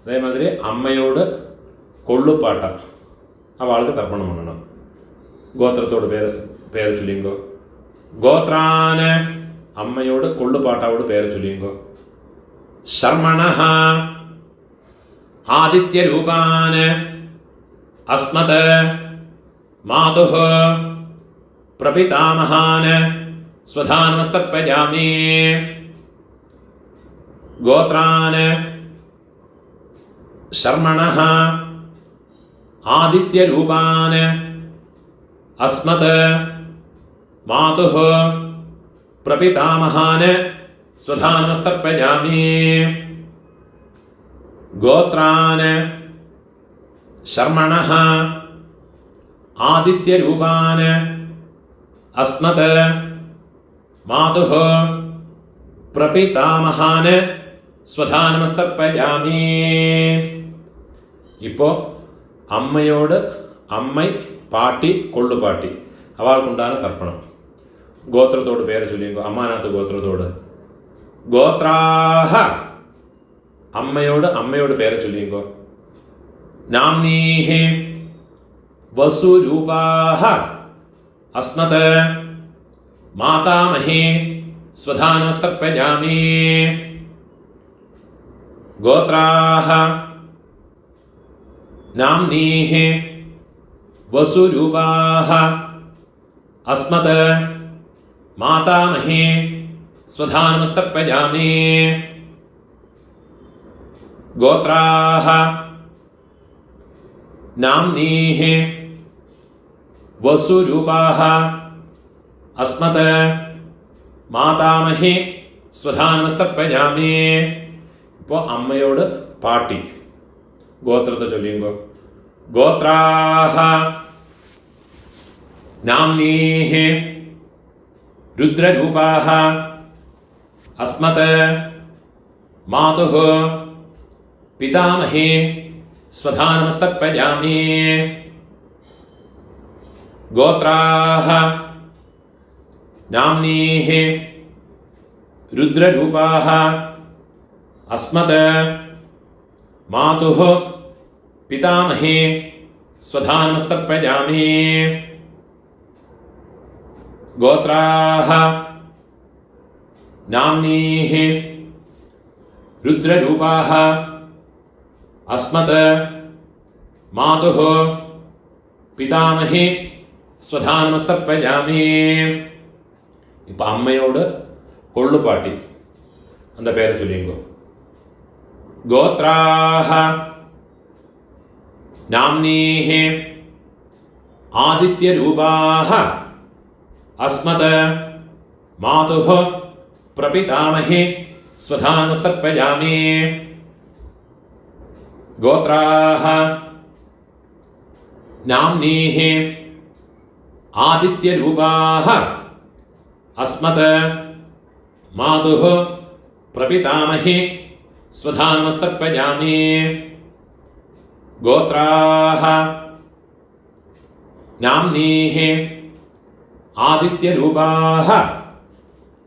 അതേമാതിരി അമ്മയോട് കൊള്ളുപാട്ട അവൾക്ക് തർപ്പണം பண்ணണം. ഗോത്രത്തോട് പേര് ചൊല്ലിങ്കോ. ഗോത്രാന് അമ്മയോട് കൊള്ളുപാട്ടാവോട് പേര് ചൊല്ലിങ്കോ. ശർമ്മണഃ ആദിത്യരൂപാന് അസ്മത് മാതുഃ പ്രപിതാമഹാന് സ്വധാനമസ്തർപ്പയാമി. ഗോത്രാന് ശർമ്മണഃ ആദിത്യരൂപാന് അസ്മത് മാതുഃ പ്രപിതാമഹാന് സ്വധാനമസ്തർപ്പയാമി. ഗോത്രാന് ശർമ്മണഃ ആദിത്യരൂപാന് അസ്മത് മാതുഃ പ്രപിതാമഹാന് സ്വധാനമസ്തർപ്പയാമി. ഇപ്പോൾ അമ്മയോട് പാട്ടി കൊള്ളുപാട്ടി അവൾക്കുണ്ടാണ് തർപ്പണം. ഗോത്രത്തോട് പേര് ചൊല്ലിയോ. അമ്മാനാത്ത് ഗോത്രത്തോട് ഗോത്രാഹ അമ്മയോട് പേര് ചൊല്ലിയോ. नाम्नीः वसुरूपाः अस्मत् मातामहे स्वधानमस्तर्पयामि। गोत्राः नाम्नीः वसुरूपाः अस्मत् मातामहे स्वधानमस्तर्पयामि। गोत्राः नाम्नीः वसुरूपाः अस्मत् മാതാമഹേ സ്വധാനമസ്തർപ്പയാമി. ഇപ്പോൾ അമ്മയോട് പാട്ടി ഗോത്രത്തെ ചൊല്ലിയുമ്പോ ഗോത്രാഹ നാംനീഃ രുദ്രരൂപാഃ അസ്മത് മാതുഃ പിതാമഹേ സ്വധാനമസ്തർപ്പയാമി. ഗോത്രാഹ नाम्नीः रुद्ररूपाः अस्मत् मातुः पितामहे स्वधानमस्तर्पयामि. गोत्राः नाम्नीः रुद्ररूपाः अस्मत् मातुः पितामहे स्वधानमस्तर्पयामि. இப்போ அம்மையோடு கொள்ளுப்பாட்டி அந்த பேரை சொல்லிங்கோ. கோத்ராஹ நாம்னீஹ ஆதித்யரூபாஹ அஸ்மத் மாதுஹ பிரபிதாமஹே ஸ்வதானமஸ்தர்ப்பயாமி. கோத்ராஹ நாம்னீஹ ஆதித்யரூபாஹ अस्मत् मातुः प्रपितामहे स्वधानमस्तर्पयामि. गोत्राः नाम्नीः आदित्यरूपाः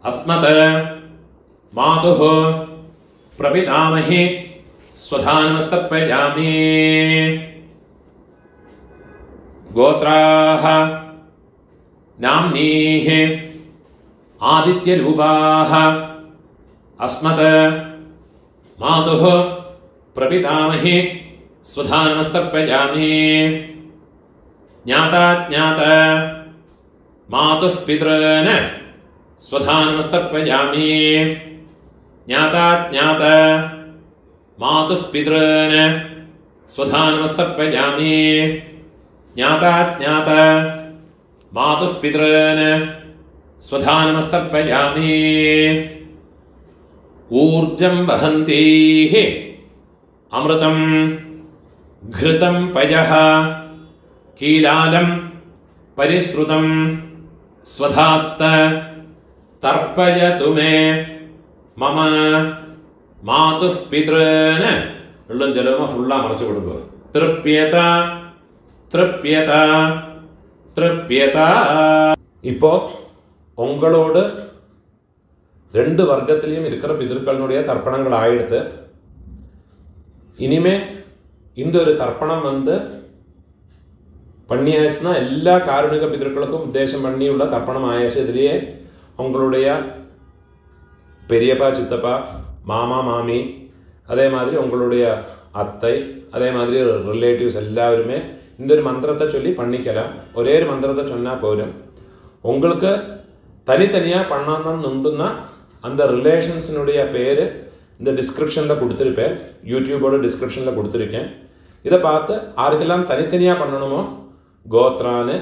अस्मत् मातुः प्रपितामहे स्वधानमस्तर्पयामि. गोत्राः नाम्नीः आदित्यरूपाः अस्मत् मातुः प्रपितामहे स्वधानमस्तर्पयामि. ज्ञाता ज्ञात मातुः पितॄन् स्वधानमस्तर्पयामि. ज्ञाता ज्ञात मातुः पितॄन् स्वधानमस्तर्पयामि. ज्ञाता ज्ञात मातुः पितॄन् स्वधानमस्तर्पयामि. ऊर्जं वहन्तीः अमृतं घृतं पयः कीलालं परिश्रुतं स्वधास्त तर्पयतु मे मम मातुः पितॄन्. ഉള്ളും ജലവും ഫുള്ളാ മറച്ചു കൊടുക്കുക. തൃപ്യത തൃപ്യത തൃപ്യത. ഇപ്പോൾ உங்களோடு ரெண்டு வர்க்கத்திலையும் இருக்கிற பிதர்களுடைய தர்ப்பணங்கள் ஆயிடுத்து. இனிமே இந்த ஒரு தர்ப்பணம் பண்ணியாச்சுன்னா எல்லா காருணிக பிதர்களுக்கும் உத்தேசம் பண்ணியுள்ள தர்ப்பணம் ஆயாச்சு. இதுலேயே உங்களுடைய பெரியப்பா சித்தப்பா மாமா மாமி அதே மாதிரி உங்களுடைய அத்தை அதே மாதிரி ரிலேட்டிவ்ஸ் எல்லாருமே இந்த ஒரு மந்திரத்தை சொல்லி பண்ணிக்கலாம். ஒரே ஒரு மந்திரத்தை சொன்னால் போரும். உங்களுக்கு தனித்தனியாக பண்ணணும்னா அந்த ரிலேஷன்ஸினுடைய பேர் இந்த டிஸ்கிரிப்ஷனில் கொடுத்துருப்பேன். யூடியூபோட டிஸ்கிரிப்ஷனில் கொடுத்துருக்கேன். இதை பார்த்து யாருக்கெல்லாம் தனித்தனியாக பண்ணணுமோ கோத்ரான்னு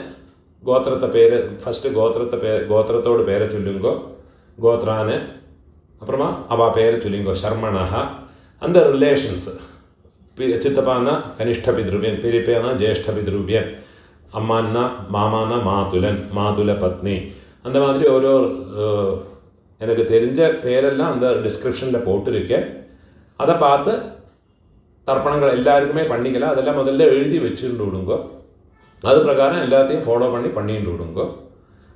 கோத்திரத்தை பேர் ஃபஸ்ட்டு கோத்திரத்தோட பேரை சொல்லுங்கோ. கோத்ரான்னு அப்புறமா அவள் பேரை சொல்லுங்கோ. சர்மணா அந்த ரிலேஷன்ஸ் சித்தப்பான்னா கனிஷ்ட பித்ருவியன், பெரியப்பேனா ஜேஷ்ட பித்ருவியன், அம்மான்னா மாமானா மாதுலன் மாதுல பத்னி. அந்த மாதிரி ஓரோ எனக்கு தெரிஞ்ச பேரெல்லாம் அந்த டிஸ்கிரிப்ஷனில் போட்டிருக்கேன். அதை பார்த்து தர்ப்பணங்கள் எல்லாருக்குமே பண்ணிக்கலாம். அதெல்லாம் முதல்ல எழுதி வச்சுட்டு விடுங்கோ. அது பிரகாரம் எல்லாத்தையும் ஃபாலோ பண்ணிட்டு விடுங்கோ.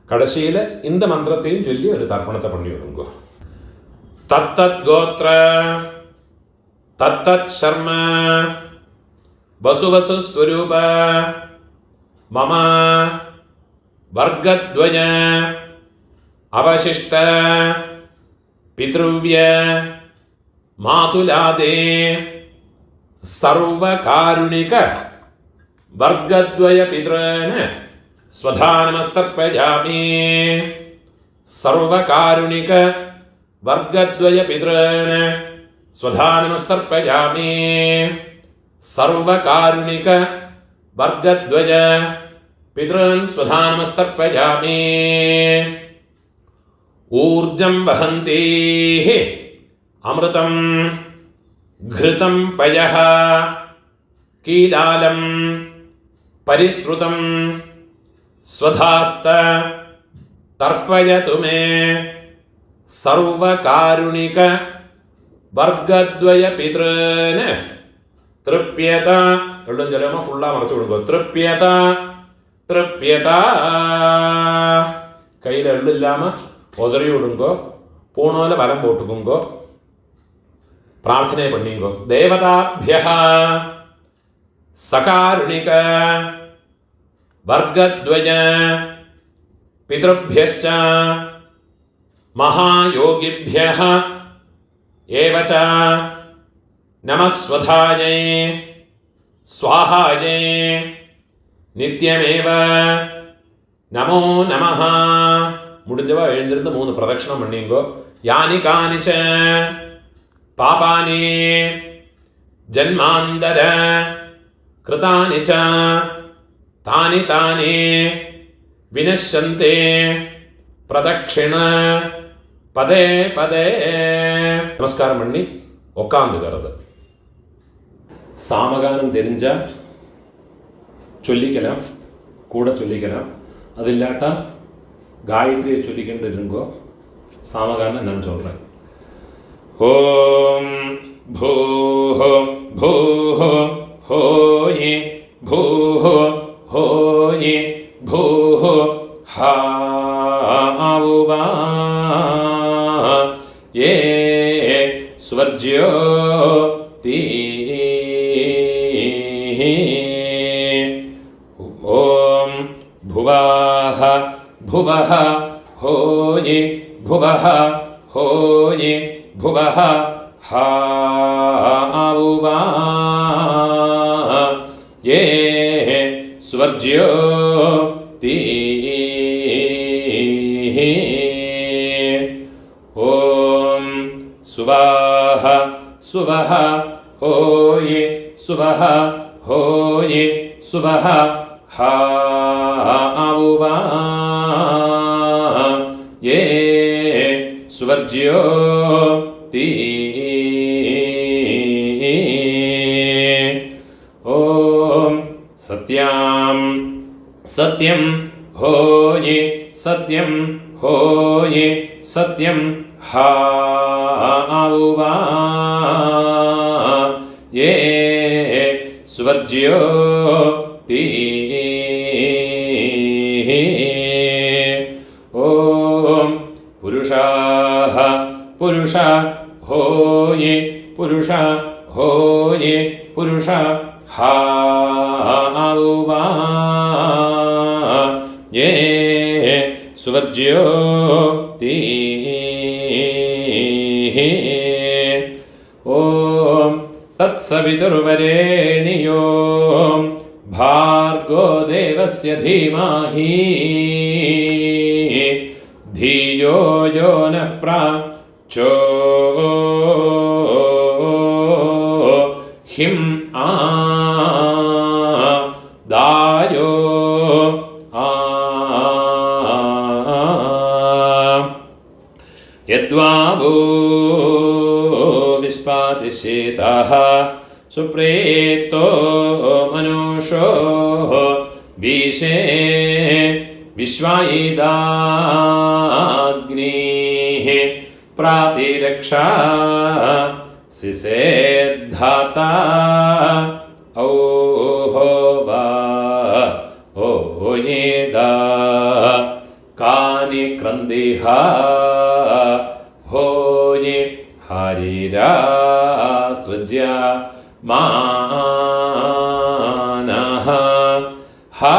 கடைசியில் இந்த மந்திரத்தையும் சொல்லி ஒரு தர்ப்பணத்தை பண்ணி விடுங்கோ. தத்தத் கோத்ர தத்தத் சர்ம വസുവസുസ്വരൂപ മമ വർഗദ്വയ അവശിഷ്ട പിതൃവ്യ മാതുലാദേ സർവകാരുണിക വർഗദ്വയ പിതॄന് സ്വധാ നമസ്തർപ്പയാമി. സർവകാരുണിക വർഗദ്വയ പിതॄന് സ്വധാ നമസ്തർപ്പയാമി. സർവകാരുണിക വർഗദ്വയ പിതॄൻ സ്വധാ നമസ്തർപ്പയാമി. ഊർജം വഹന്തി അമൃതം ഘൃതം പയഃ കീലാലം പരിശ്രുതം സ്വധാസ്ത തർപ്പയതു മേ. സർവകാരുണിക വർഗദ്വയ പിതॄന് തൃപ്യത. എല്ലാം ചെല്ലുമ്പോൾ ഫുള്ളാ മറച്ചു കൊടുക്കുക. തൃപ്യത തൃപ്യത. കയ്യിൽ എള്ളില്ലാമ ഉതറി വിടുങ്കോ പൂണോല വലം പോട്ടുക്കുങ്കോ പ്രാർത്ഥന പണിയുങ്കോ. ദേവതാഭ്യഃ സകാരുണിക വർഗദ്വയ പിതൃഭ്യശ്ച മഹായോഗിഭ്യഃ ഏവച നമസ്വധായൈ സ്വാഹായൈ നിത്യമേവ നമോ നമഃ. മുടിഞ്ഞവ എഴുന്നിരുന്ന് 3 പ്രദക്ഷിണം പണിയുങ്കോ. യാനി കാനിച്ച പാപാനി ജന്മാന്തര കൃതാനി ച താനി താനി വിനശ്യന്തി പ്രദക്ഷിണ പദേ പദേ. നമസ്കാരം പണി ഉക്കാந்துக்கிறது. സാമഗാനം தெரிஞ்ச ചൊല്ലിக்கலாம், കൂടെ ചൊല്ലിக்கலாம். അതില്ലാട്ട காயத்ரியை சொல்லிக்கிட்டு இருங்கோ. சாமகானம் நான் சொல்கிறேன். ஓம் பூஹ பூஹ ஹோயி பூஹ ஹோயி பூஹ ஹாவுவா ஏ ஸ்வர்ஜ்யோ தீ. ஓம் भुवाः भुवः होयि भुवः होयि भुवः हावुवा ये स्वर्ज्यो ती. ॐ सुवाः सुवः होयि सुवः होयि सुवः हावुवा ये स्वर्ज्यो ती. ॐ सत्यां सत्यं होयि सत्यं होयि सत्यं हावुवा ये स्वर्ज्यो ती. ॐ पुरुषाः पुरुष होयि पुरुष होयि पुरुष हावुवा ये स्वर्ज्यो ती. ॐ तत्सवितुर्वरेण्यो भार्गो देवस्य धीमहि धियो यो नः प्रचोदितं दायो यद्वावो विस्पातिशेतः सुप्रेतो मनुषो विशे विश्वायिदाग्निः प्रातिरक्षा सिसेद्धाता ओहो वा ओयेदा कानि क्रन्दिहा होये हरिरा सृज्य मा हा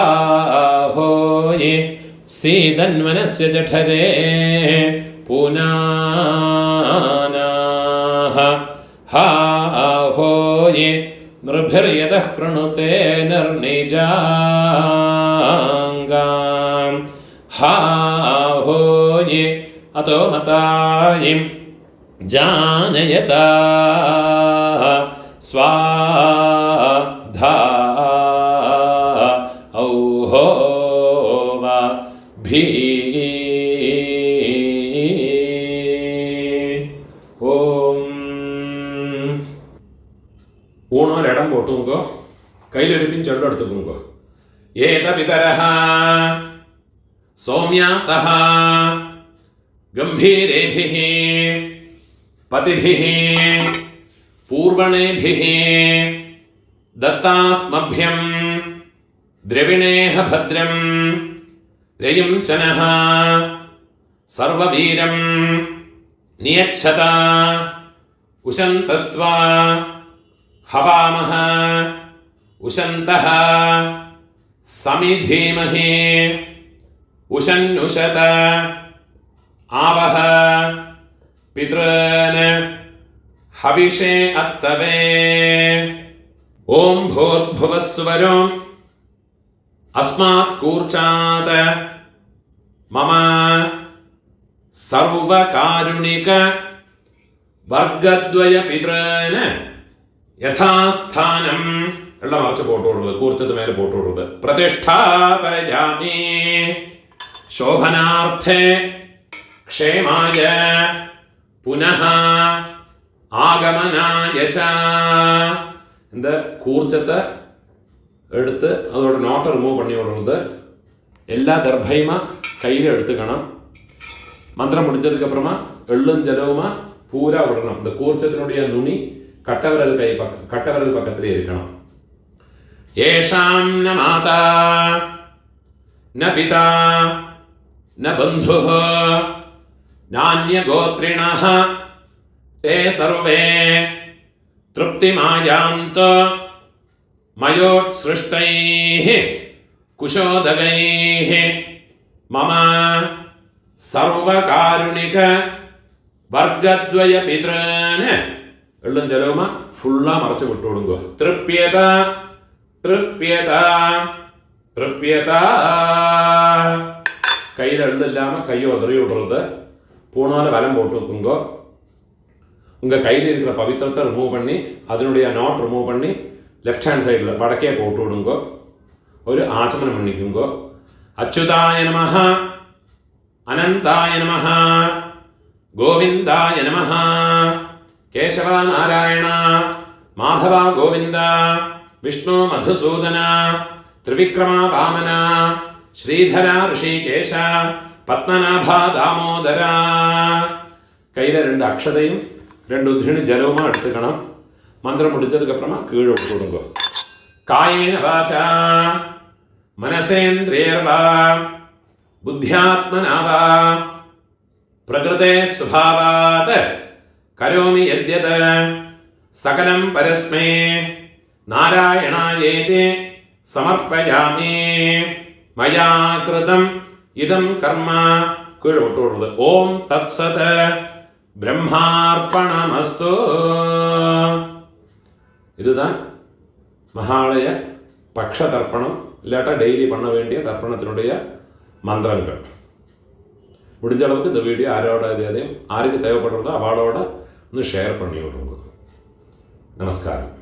होये सीदन्वनस्य जठरे पुनानाः हा होये नृभिर्यतः कृणुते निर्निजाङ्गाम् हा होये अतो मतायिं जानयता स्वाधा औहो वा भी ഊണോലിടം പോട്ടുങ്കോ കയ്യിലൊരു പിഞ്ചെള്ളം എടുത്തുക്കുങ്കോ ഏത പിതരഃ സൗമ്യാസഃ ഗംഭീരേഭിഃ പതിഭിഃ പൂർവണേഭിഃ ദത്താസ്മഭ്യം ദ്രവിണേഹ ഭദ്രം രയും ചനഃ സർവവീരം നിയച്ഛത ഉശന്തസ്ത്വാ हवामः उशन्तः समिधीमहि उशन्नुषत आवह पितॄन् हविषे अत्तवे ॐ भूर्भुवः स्वरो अस्मात् कूर्चात् मम सर्वकारुणिक वर्गद्वय पितॄन् യഥാസ്ഥാനം എല്ലാം മറച്ച് പോട്ട് കൊടുക്കുന്നത് കൂർച്ചത്ത് മേലെ പോട്ട് കൊടുക്കുന്നത് പ്രതിഷ്ഠാപയാമി ശോഭനാർത്ഥേ ക്ഷേമായ പുനഃ ആഗമനായ ച എന്ത് കൂർച്ചത്ത് എടുത്ത് അതോടെ നോട്ട് റിമൂവ് പണി കൊടുക്കുന്നത് എല്ലാ ദർഭയുമ കയ്യിൽ എടുത്തുക്കണം മന്ത്രം മുടിഞ്ഞதுக்கு அப்புறமா എള്ളും ജലവുമ പൂരാ വിടണം இந்த കൂർച്ചത്തിനുடைய നുണി കട്ടവരൽ പക്കത്തിലേ ഇരിക്കണം യേഷാം ന മാതാ ന പിതാ ന ബന്ധുഃ നാന്യഗോത്രിണഃ തേ സർവേ തൃപ്തിമായാന്ത മയോത്സൃഷ്ടൈഃ കുശോദകൈഃ മമ സർവകാരുണിക വർഗദ്വയ പിതॄന് എള്ളും ജലവുമ ഫുള്ളാ മറച്ച് വിട്ടു കൊടുക്കുക തൃപ്യത തൃപ്യത തൃപ്യത கையில் எள்ளில்லாமல் கையை உதறி விடுறது பூனால வலம் போட்டு வைக்குங்கோ உங்கள் கையில் இருக்கிற பவித்திரத்தை ரிமூவ் பண்ணி அதனுடைய நாட் ரிமூவ் பண்ணி லெஃப்ட் ஹேண்ட் சைடில் வடக்கே போட்டு விடுங்கோ ஒரு ஆச்சமனம் பண்ணிக்குங்கோ அச்சுதாய நமஹ அனந்தாய நமஹ கோவிந்தாய நமஹ കേശവ നാരായണ മാധവ ഗോവിന്ദ വിഷ്ണു മധുസൂദന ത്രിവിക്രമ വാമന ശ്രീധര ഋഷികേശ പത്മനാഭ ദാമോദര കയ്യിലെ 2 അക്ഷതയും 2 ഉദ്ധിണി ജലവുമാ എടുത്തുക്കണം മന്ത്രം മുടിച്ചതുക്ക് അപ്പുറമാ കീഴ് ഇട്ട് കൊടുക്കുക കായേന വാച മനസേന്ദ്രിയർവാ ബുദ്ധ്യാത്മനാവാ പ്രകൃതേ സ്വഭാവാത് കരോമി യദ്യത് സകലം പരസ്മൈ നാരായണായേതി സമർപ്പയാമി മയാ കൃതം ഇദം കർമ്മ കീഴ് വിട്ടുകൊടുത്തത് ഓം തത്സത് ബ്രഹ്മാർപ്പണമസ്തു இதுதான் மகாலய பக்ஷ தர்ப்பணம் இல்லாட்டா டெய்லி பண்ண வேண்டிய தர்ப்பணத்தினுடைய மந்திரங்கள். முடிஞ்ச அளவுக்கு இந்த வீடியோ யாருக்கு தேவைப்படுறதோ அவளோட ഒന്ന് ഷെയർ பண்ணி விடுங்க. நமஸ்காரம்.